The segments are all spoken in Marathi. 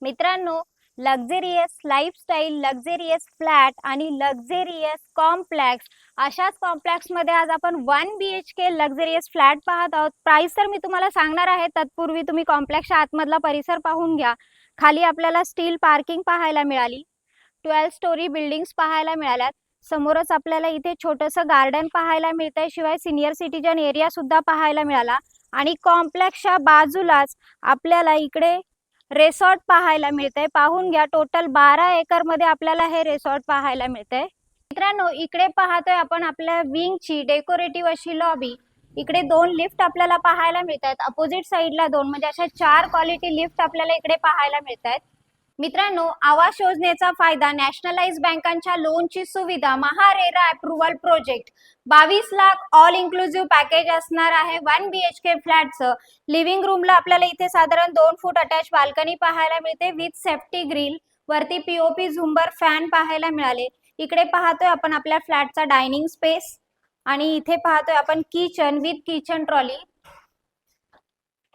मित्रांनो, लक्झरियस लाईफस्टाईल, लक्झरियस फ्लॅट आणि लक्झरियस कॉम्प्लेक्स अशाच कॉम्प्लेक्समध्ये आज आपण 1 BHK लक्झरियस फ्लॅट पाहत आहोत. प्राइस तर मी तुम्हाला सांगणार आहे, तत्पूर्वी तुम्ही कॉम्प्लेक्सच्या आतमधला परिसर पाहून घ्या. खाली आपल्याला स्टील पार्किंग पाहायला मिळाली, 12 स्टोरी बिल्डिंग्स पाहायला मिळाल्यात. समोरच आपल्याला इथे छोटंसं गार्डन पाहायला मिळतंय, शिवाय सिनियर सिटीजन एरिया सुद्धा पाहायला मिळाला. आणि कॉम्प्लेक्सच्या बाजूलाच आपल्याला इकडे रिसॉर्ट पाहायला मिळतंय. पाहून घ्या, टोटल 12 एकर मध्ये आपल्याला हे रिसॉर्ट पाहायला मिळतंय. मित्रांनो, इकडे पाहतोय आपण आपल्या विंगची डेकोरेटिव्ह अशी लॉबी. इकडे 2 लिफ्ट आपल्याला पाहायला मिळतात. अपोजिट साइडला 2 म्हणजे अशा 4 क्वालिटी लिफ्ट आपल्याला इकडे पाहायला मिळतात. मित्रांनो, आवास योजनेचा फायदा, नॅशनलाइज बँकांच्या लोनची सुविधा, MahaRERA approval project, 22 lakh all inclusive package असणार आहे 1 BHK फ्लॅटचं. लिव्हिंग रूमला आपल्याला इथे साधारण 2 फूट अटॅच बाल्कनी पाहायला मिळते विथ सेफ्टी ग्रिल. वरती पीओपी झुंबर फॅन पाहायला मिळाले. इकडे पाहतोय आपण आपल्या फ्लॅटचा डायनिंग स्पेस आणि इथे पाहतोय आपण किचन विथ किचन ट्रॉली.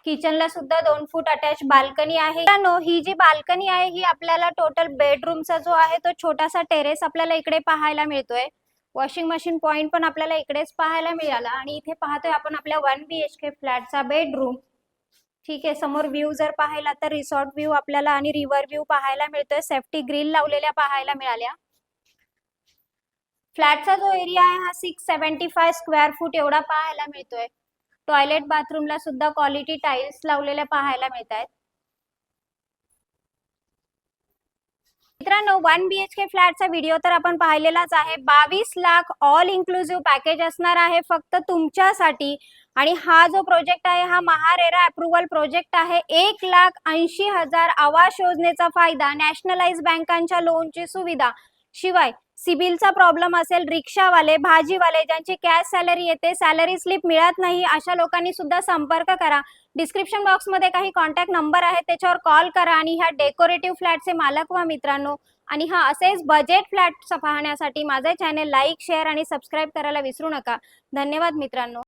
किचनला सुद्धा 2 फूट अटॅच बाल्कनी आहे. ही जी बाल्कनी आहे ही आपल्याला टोटल बेडरूमचा जो आहे तो छोटासा टेरेस आपल्याला इकडे पाहायला मिळतोय. वॉशिंग मशीन पॉइंट पण आपल्याला इकडेच पाहायला मिळाला. आणि इथे पाहतोय आपण आपल्या 1 BHK फ्लॅटचा बेडरूम. ठीक आहे, समोर व्ह्यू जर पाहिला तर रिसॉर्ट व्ह्यू आपल्याला आणि रिव्हर व्ह्यू पाहायला मिळतोय. सेफ्टी ग्रिल लावलेल्या पाहायला मिळाल्या. फ्लॅटचा जो एरिया आहे हा 675 स्क्वेअर फूट एवढा पाहायला मिळतोय. टॉयलेट बाथरूमला सुद्धा क्वालिटी टाइल्स लावलेल्या पाहायला मिळत आहेत. मित्रांनो, 1 BHK फ्लॅटचा व्हिडिओ तर आपण पाहिलेलाच आहे. 22 लाख ऑल इन्क्लुसिव्ह पॅकेज असणार आहे फक्त तुमच्यासाठी. आणि हा जो प्रोजेक्ट आहे हा महारेरा अप्रुव्हल प्रोजेक्ट आहे. 1,80,000 आवास योजनेचा फायदा, नॅशनलाइज बँकांच्या लोनची सुविधा, शिवाय सिबिलचा प्रॉब्लेम असेल, रिक्षावाले, भाजीवाले ज्यांची कॅश सॅलरी येते, सॅलरी स्लिप मिळत नाही, अशा लोकांनी सुद्धा संपर्क करा. डिस्क्रिप्शन बॉक्स मध्ये काही कॉन्टॅक्ट नंबर आहे, त्याच्यावर कॉल करा आणि ह्या डेकोरेटिव्ह फ्लॅटचे मालक व्हा मित्रांनो. आणि हा असेच बजेट फ्लॅट पाहण्यासाठी माझे चॅनल लाईक, शेअर आणि सबस्क्राईब करायला विसरू नका. धन्यवाद मित्रांनो.